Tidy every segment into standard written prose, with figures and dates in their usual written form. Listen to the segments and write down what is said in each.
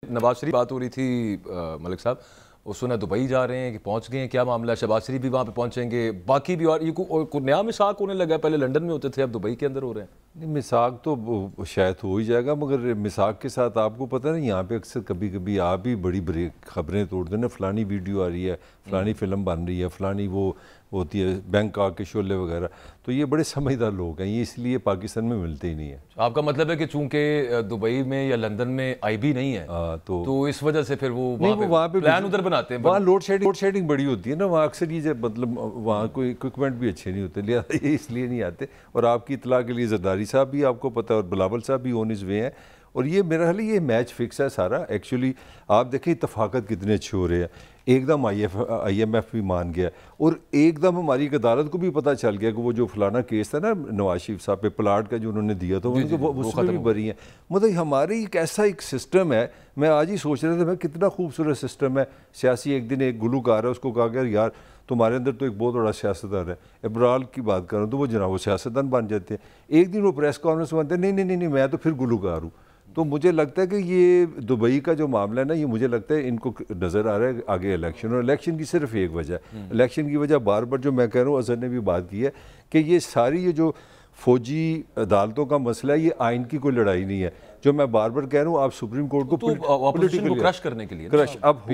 نواز شریف بات ہو رہی تھی ملک صاحب، اس نے دبئی جا رہے ہیں کہ پہنچ گئے ہیں، کیا معاملہ ہے؟ شہباز شریف بھی وہاں پہ پہنچیں گے، باقی بھی اور یہ نیا مساق ہونے لگا ہے، پہلے لنڈن میں ہوتے تھے اب دبئی کے اندر ہو رہے ہیں۔ نہیں، مساق تو شاید ہو ہی جائے گا، مگر مساق کے ساتھ آپ کو پتہ نہیں یہاں پہ اکثر کبھی کبھی آپ بھی بڑی بڑی خبریں توڑتے ہیں نا، فلانی ویڈیو آ رہی ہے، فلانی فلم بن رہی ہے، فلانی وہ ہوتی ہے بینکاک کے شعلے وغیرہ، تو یہ بڑے سمجھدار لوگ ہیں، یہ اس لیے پاکستان میں ملتے ہی نہیں ہیں۔ آپ کا مطلب ہے کہ چونکہ دبئی میں یا لندن میں آئی بی نہیں ہے تو اس وجہ سے پھر وہ وہاں پہ پلان ادھر بناتے ہیں۔ وہاں لوڈ شیڈنگ بڑی ہوتی ہے نا، وہاں اکثر یہ مطلب وہاں کوئی اکوپمنٹ بھی اچھے نہیں ہوتے، لہٰذا یہ اس لیے نہیں آتے۔ اور آپ کی اطلاع کے لیے زرداری صاحب بھی آپ کو پتہ ہے اور بلاول صاحب بھی آن ہز وے ہیں، اور یہ میرا خیال ہے یہ میچ فکس ہے سارا۔ ایکچولی آپ دیکھیں اتفاقات کتنے اچھے ہو رہے ہیں، ایک دم آئی ایم ایف بھی مان گیا، اور ایک دم ہماری ایک عدالت کو بھی پتہ چل گیا کہ وہ جو فلانا کیس تھا نا نواز شریف صاحب پہ پلاٹ کا جو انہوں نے دیا تھا اس میں بھی بری ہیں۔ مطلب ہماری ایک ایسا ایک سسٹم ہے، میں آج ہی سوچ رہا تھا کتنا خوبصورت سسٹم ہے سیاسی۔ ایک دن ایک گلوکار ہے، اس کو کہا گیا یار تمہارے اندر تو ایک بہت بڑا سیاستدان ہے، ابرال کی بات کروں تو وہ جناب وہ سیاستدان بن جاتے ہیں۔ ایک دن وہ پریس کانفرنس میں بنتے ہیں نہیں میں تو پھر گلوکار ہوں۔ تو مجھے لگتا ہے کہ یہ دبئی کا جو معاملہ ہے نا، یہ مجھے لگتا ہے ان کو نظر آ رہا ہے آگے الیکشن، اور الیکشن کی صرف ایک وجہ ہے، الیکشن کی وجہ بار بار جو میں کہہ رہا ہوں، اظہر نے بھی بات کی ہے کہ یہ ساری یہ جو فوجی عدالتوں کا مسئلہ ہے، یہ آئین کی کوئی لڑائی نہیں ہے، جو میں بار بار کہہ رہا ہوں۔ آپ سپریم کورٹ کو پولیٹیکلی کرش کرنے کے لیے اب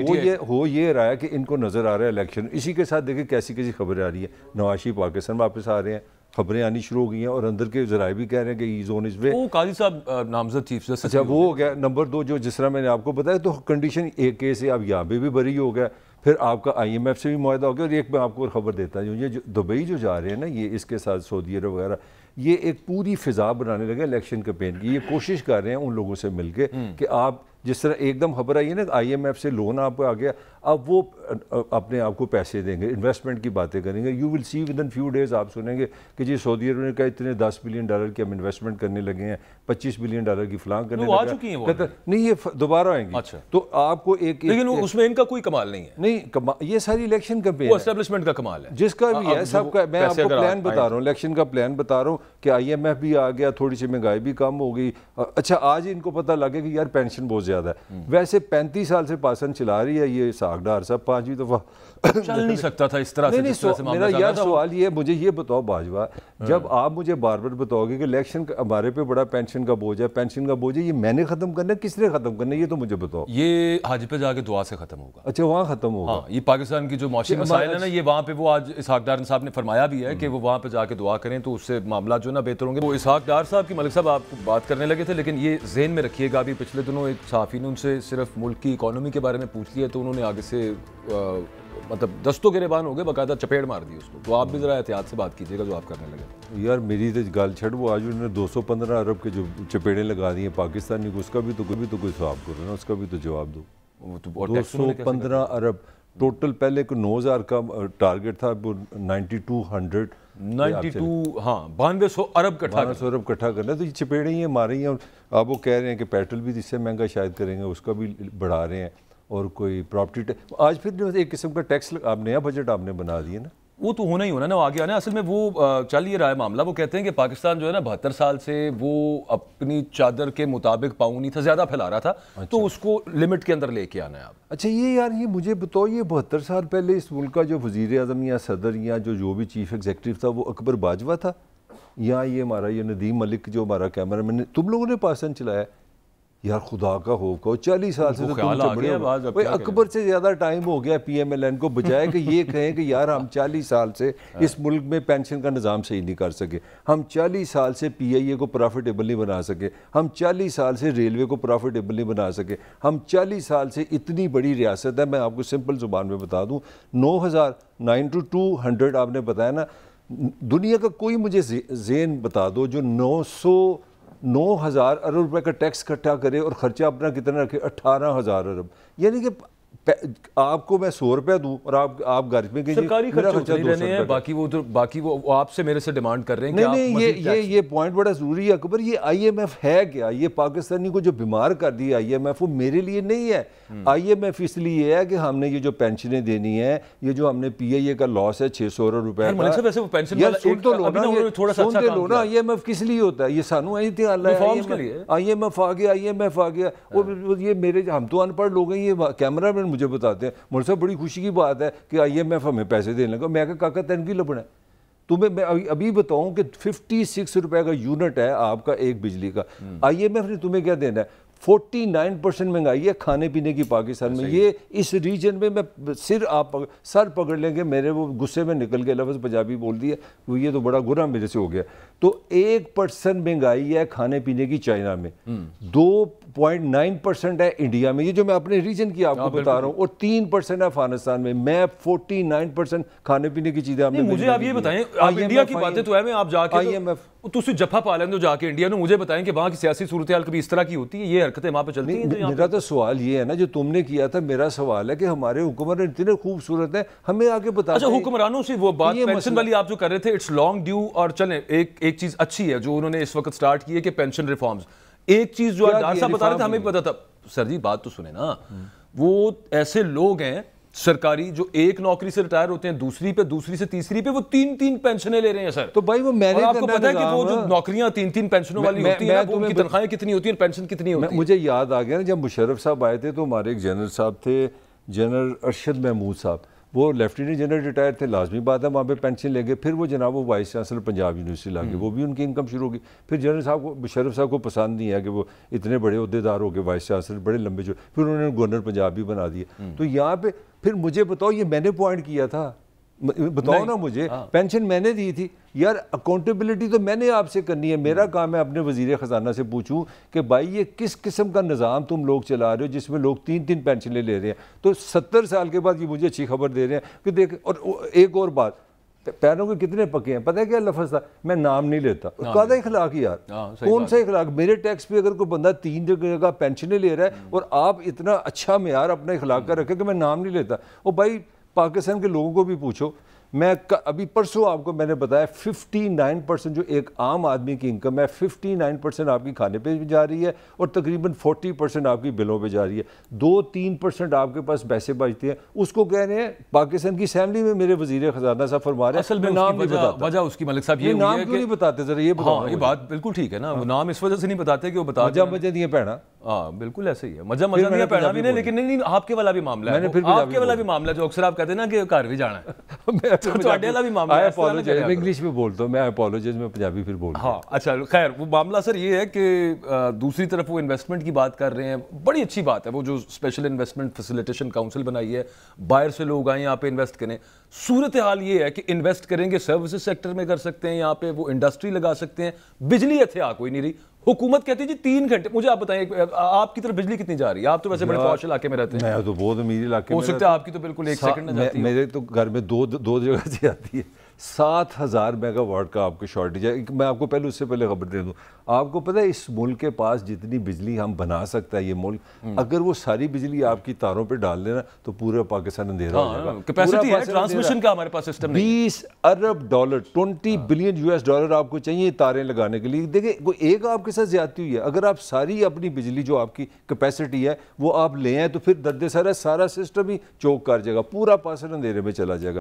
ہو یہ رہا ہے کہ ان کو نظر آ رہا ہے الیکشن، اسی کے ساتھ دیکھیں کیسی خبریں آ رہی ہیں، نواز شریف پاکستان واپس آ رہے ہیں، خبریں آنی شروع ہو گئی ہیں، اور اندر کے ذرائع بھی کہہ رہے ہیں کہ ایز آن ہز وے۔ وہ قاضی صاحب نامزد چیف جسٹس، اچھا وہ ہو گیا۔ نمبر دو، جو جس طرح میں نے آپ کو بتایا تو کنڈیشن ایک کیس ہے، اب یہاں پہ بھی بری ہو گیا، پھر آپ کا آئی ایم ایف سے بھی معاہدہ ہو گیا، اور ایک میں آپ کو خبر دیتا ہوں، یہ جو دبئی جو جا رہے ہیں نا، یہ اس کے ساتھ سعودی عرب وغیرہ، یہ ایک پوری فضا بنانے لگے الیکشن کیمپین کی۔ یہ کوشش کر رہے ہیں ان لوگوں سے مل کے کہ آپ جس طرح ایک دم خبر آئی ہے نا آئی ایم ایف سے لون آپ کو آ گیا، اب وہ اپنے آپ کو پیسے دیں گے، انویسٹمنٹ کی باتیں کریں گے۔ You will see within few days آپ سنیں گے کہ جی سعودی عرب نے کہا اتنے $10 بلین کی ہم انویسٹمنٹ کرنے لگے ہیں، $25 بلین کی فلاں کرنے لگے ہیں، نہیں یہ دوبارہ آئیں گی۔ تو آپ کو ایک لیکن اس میں ان کا کوئی کمال نہیں ہے، نہیں یہ ساری الیکشن کمپین وہ اسٹیبلشمنٹ کا کمال ہے جس کا بھی ہے سب کا۔ میں آپ کو پلان بتا رہا ہوں، الیکشن کا پلان بتا رہا ہوں کہ آئی ایم ایف بھی آ گیا، تھوڑی سی مہنگائی بھی کم ہو گئی۔ اچھا آج ان کو پتہ لگے کہ یار پینشن بہت زیادہ ہے، ویسے 35 سال سے پاکستان چلا رہی ہے یہ اسحاق ڈار صاحب، 5ویں دفعہ چل نہیں سکتا تھا اس طرح سے جس طرح سے معاملہ میرا یار سوال یہ ہے، مجھے یہ بتاؤ باجوہ، جب آپ مجھے بار بار بتاؤ گے کہ الیکشن ہمارے پہ بڑا پینشن کا بوجھ ہے، پینشن کا بوجھ ہے، یہ میں نے ختم کرنا ہے کس نے ختم کرنا ہے، یہ تو مجھے بتاؤ۔ یہ حج پہ جا کے دعا سے ختم ہوگا۔ اچھا وہاں ختم ہوگا؟ ہاں، یہ پاکستان کی جو معاشی مسائل ہیں نا، یہ وہاں پہ وہ آج اسحاق ڈار صاحب نے فرمایا بھی ہے کہ وہ وہاں پہ جا کے دعا کریں تو اس سے معاملات جو نا بہتر ہوں گے۔ وہ اسحاق ڈار صاحب کی ملک صاحب آپ بات کرنے لگے تھے، لیکن یہ ذہن میں رکھیے گا، ابھی پچھلے دنوں ایک صحافی نے ان سے صرف ملک کی اکانومی کے بارے میں پوچھ لیا تو انہوں نے آگے سے مطلب دستوں گریبان ہو گئے، باقاعدہ چپیڑ مار دی اس کو۔ تو آپ بھی ذرا احتیاط سے بات کیجیے گا جو آپ کرنے لگے۔ یار میری تو گال چھڑ، وہ آج انہوں نے 215 ارب کے جو چپیڑیں لگا دی ہیں پاکستانی کو، اس کا بھی تو کوئی حساب کرو نا، اس کا بھی تو جواب دو۔ 215 ارب ٹوٹل، پہلے کو 9,000 کا ٹارگٹ تھا، 9200 ہاں 9200 ارب کٹھا کرنا ہے، تو یہ چپیڑیں ہی مار رہی ہیں۔ اب وہ کہہ رہے ہیں کہ پیٹرول بھی اس سے مہنگا شاید کریں گے، اس کا بھی بڑھا رہے ہیں، اور کوئی پراپرٹی آج پھر جو ایک قسم کا ٹیکس آپ نیا بجٹ آپ نے بنا دیے نا، وہ تو ہونا ہی ہونا نا، آگے آنا۔ اصل میں وہ چل یہ رہا ہے معاملہ، وہ کہتے ہیں کہ پاکستان جو ہے نا 72 سال سے وہ اپنی چادر کے مطابق پاؤں نہیں تھا، زیادہ پھیلا رہا تھا، تو اس کو لمٹ کے اندر لے کے آنا ہے آپ۔ اچھا یہ یار یہ مجھے بتاؤ، یہ 72 سال پہلے اس ملک کا جو وزیر اعظم یا صدر یا جو بھی چیف ایگزیکٹو تھا وہ اکبر باجوہ تھا، یا یہ ہمارا یہ ندیم ملک جو ہمارا کیمرہ مین، تم لوگوں نے پاکستان چلایا؟ یار خدا کا خوف کہو، 40 سال سے اکبر سے زیادہ ٹائم ہو گیا پی ایم ایل این کو، بجائے کہ یہ کہیں کہ یار ہم 40 سال سے اس ملک میں پینشن کا نظام صحیح نہیں کر سکے، ہم 40 سال سے پی آئی اے کو پروفیٹیبل نہیں بنا سکے، ہم 40 سال سے ریلوے کو پروفیٹیبل نہیں بنا سکے، ہم 40 سال سے اتنی بڑی ریاست ہے۔ میں آپ کو سمپل زبان میں بتا دوں، 9,000 to 200 آپ نے بتایا نا، دنیا کا کوئی مجھے ذہن بتا دو جو 9,000 ارب روپے کا ٹیکس اکٹھا کرے اور خرچہ اپنا کتنا رکھے، 18,000 ارب، یعنی کہ آپ کو میں 100 روپیہ دوں اور آپ گھر میں گئے سرکاری خرچے نہیں رہنے ہیں، باقی وہ آپ سے میرے سے ڈیمانڈ کر رہے ہیں کہ نہیں، یہ پوائنٹ بڑا ضروری ہے اکبر. یہ آئی ایم ایف ہے کیا؟ یہ پاکستانی کو جو بیمار کر دیا آئی ایم ایف، وہ میرے لیے نہیں ہے. آئی ایم ایف اس لیے ہے کہ ہم نے یہ جو پینشنیں دینی ہیں، یہ جو ہم نے پی آئی اے کا لاس ہے 600 روپے کا، سن تو لو نا. آئی ایم ایف کس لیے ہوتا ہے؟ یہ سانو آئی ایم ایف آ گیا، آئی ایم ایف آ گیا. یہ میرے ہم تو ان پڑھ لوگ ہیں، یہ کیمرہ مین مجھے بتاتے ہیں مجھ سے بڑی خوشی کی بات ہے کہ آئی ایم ایف ہمیں پیسے دینے لگا. میں کہا کاکا تین کی لبنا ہے تمہیں. میں ابھی بتاؤں کہ 56 روپے کا یونٹ ہے آپ کا ایک بجلی کا. آئی ایم ایف نے تمہیں کیا دینا ہے؟ 49% مہنگائی ہے کھانے پینے کی پاکستان میں. یہ اس ریجن میں آپ سر پکڑ لیں گے. میرے وہ غصے میں نکل گئے لفظ پنجابی بول دیا، وہ یہ تو بڑا گناہ میرے سے ہو گیا. تو 1% مہنگائی ہے کھانے پینے کی چائنا میں، 2.9% ہے انڈیا میں، یہ جو میں اپنے ریجن کی آپ کو بتا رہا ہوں، اور 3% ہے افغانستان میں. میں 49% کھانے پینے کی چیزیں. مجھے آپ یہ بتائیں، انڈیا کی باتیں تو ہے، میں آپ جا کے آئی ایم ایف تسی جفا پا لیں جا کے انڈیا نے، مجھے بتائیں کہ وہاں کی سیاسی صورتحال کبھی اس طرح کی ہوتی ہے؟ یہ حرکتیں وہاں پہ چلتی ہیں؟ میرا تو سوال یہ ہے نا جو تم نے کیا تھا، میرا سوال ہے کہ ہمارے حکمران اتنے خوبصورت ہیں، ہمیں آگے بتا. اچھا حکمرانوں سے وہ بات پینشن والی آپ جو کر رہے تھے، اٹس لانگ ڈیو. اور چلیں ایک چیز اچھی ہے جو انہوں نے اس وقت سٹارٹ کی ہے کہ پینشن ریفارمز. ایک چیز جو ڈار صاحب بتا رہے تھے ہمیں بھی پتا تھا. سر جی بات تو سنیں نا، وہ ایسے لوگ ہیں سرکاری جو ایک نوکری سے ریٹائر ہوتے ہیں، دوسری سے تیسری پہ وہ تین پینشنیں لے رہے ہیں سر. تو بھائی وہ میں نے آپ کو پتا ہے کہ وہ جو نوکریاں تین پینشنوں والی ہوتی ہیں وہ ان کی تنخواہیں کتنی ہوتی ہیں، پینشن کتنی ہوتی ہے؟ مجھے یاد آ گیا نا جب مشرف صاحب آئے تھے تو ہمارے ایک جنرل صاحب تھے، جنرل ارشد محمود صاحب، وہ لیفٹیننٹ جنرل ریٹائر تھے. لازمی بات ہے وہاں پہ پینشن لے گئے. پھر وہ جناب وہ وائس چانسلر پنجاب یونیورسٹی لا گئے، وہ بھی ان کی انکم شروع ہوگی. پھر جنرل صاحب کو مشرف صاحب کو پسند نہیں ہے کہ وہ اتنے بڑے عہدیدار ہو گئے وائس چانسلر، بڑے لمبے جو، پھر انہوں نے گورنر پنجاب بھی بنا دیے. تو یہاں پہ پھر مجھے بتاؤ، یہ میں نے پوائنٹ کیا تھا، بتاؤ نا مجھے، پینشن میں نے دی تھی یار. اکاؤنٹیبلٹی تو میں نے آپ سے کرنی ہے. میرا کام ہے اپنے وزیر خزانہ سے پوچھوں کہ بھائی یہ کس قسم کا نظام تم لوگ چلا رہے ہو جس میں لوگ تین پینشنیں لے رہے ہیں. تو 70 سال کے بعد یہ مجھے اچھی خبر دے رہے ہیں کہ دیکھ. اور ایک اور بات، پیروں کے کتنے پکے ہیں، پتہ ہے کیا لفظ تھا؟ میں نام نہیں لیتا. قاعدہ اخلاق یار، کون سا اخلاق؟ میرے ٹیکس پہ اگر کوئی بندہ 3 جگہ پینشنیں لے رہا ہے اور آپ اتنا اچھا معیار اپنا اخلاق کا رکھے کہ میں نام نہیں لیتا. اور بھائی پاکستان کے لوگوں کو بھی پوچھو، میں ابھی پرسوں آپ کو میں نے بتایا 59% جو ایک عام آدمی کی انکم ہے، 59% آپ کی کھانے پہ بھی جا رہی ہے اور تقریباً 40% آپ کی بلوں پہ جا رہی ہے. 2-3% آپ کے پاس پیسے بچتے ہیں. اس کو کہہ رہے ہیں پاکستان کی اسمبلی میں میرے وزیر خزانہ صاحب فرما رہے ہیں. اصل میں نام نہیں بتاتا. وجہ اس کی ملک صاحب یہ نام کیوں نہیں بتاتے؟ ذرا یہ بتاؤ. یہ بات بالکل ٹھیک ہے نا، وہ نام اس وجہ سے نہیں بتاتے کہ وہ بتا مجھے دیا پہنا. ہاں بالکل ایسے ہی ہے، مزہ دیا پہنا بھی نہیں. لیکن نہیں، آپ کے والا بھی معاملہ ہے، آپ کے والا بھی معاملہ جو اکثر آپ کہتے ہیں نا کہ گھر بھی جانا ہے. انگلش میں بولتا ہوں میں، اپولوجائز میں پنجابی پھر بولتا ہوں. ہاں اچھا خیر، وہ معاملہ سر یہ ہے کہ دوسری طرف وہ انویسٹمنٹ کی بات کر رہے ہیں. بڑی اچھی بات ہے وہ جو اسپیشل انویسٹمنٹ فیسیلیٹیشن کاؤنسل بنائی ہے، باہر سے لوگ آئیں یہاں پہ انویسٹ کریں. صورتحال یہ ہے کہ انویسٹ کریں گے سروسز سیکٹر میں کر سکتے ہیں، یہاں پہ وہ انڈسٹری لگا سکتے ہیں. بجلی اتھے کوئی نہیں رہی. حکومت کہتی ہے جی 3 گھنٹے. مجھے آپ بتائیں آپ کی طرف بجلی کتنی جا رہی ہے؟ آپ تو ویسے بڑے پوش علاقے میں رہتے ہیں. میں تو بہت امیر علاقے میں، ہو سکتا ہے آپ کی تو بالکل 1 سیکنڈ نہ جاتی ہے. میرے تو گھر میں دو جگہ سے آتی ہے. 7000 میگا واٹ کا آپ کو شارٹیج ہے. میں آپ کو پہلے اس سے پہلے خبر دے دوں، آپ کو پتہ ہے اس ملک کے پاس جتنی بجلی ہم بنا سکتا ہے یہ ملک، اگر وہ ساری بجلی آپ کی تاروں پہ ڈال دینا تو پورا پاکستان اندھیرا ہو جائے گا. کیپیسٹی ہے ٹرانسمیشن کا ہمارے پاس سسٹم نہیں. $20 ارب $20 بلین آپ کو چاہیے تاریں لگانے کے لیے. دیکھیں کوئی ایک آپ کے ساتھ زیادتی ہوئی ہے. اگر آپ ساری اپنی بجلی جو آپ کی کیپیسٹی ہے وہ آپ لے آئیں تو پھر درد سر ہے، سارا سسٹم ہی چوک کر جائے گا، پورا پاکستان اندھیرے میں چلا جائے گا.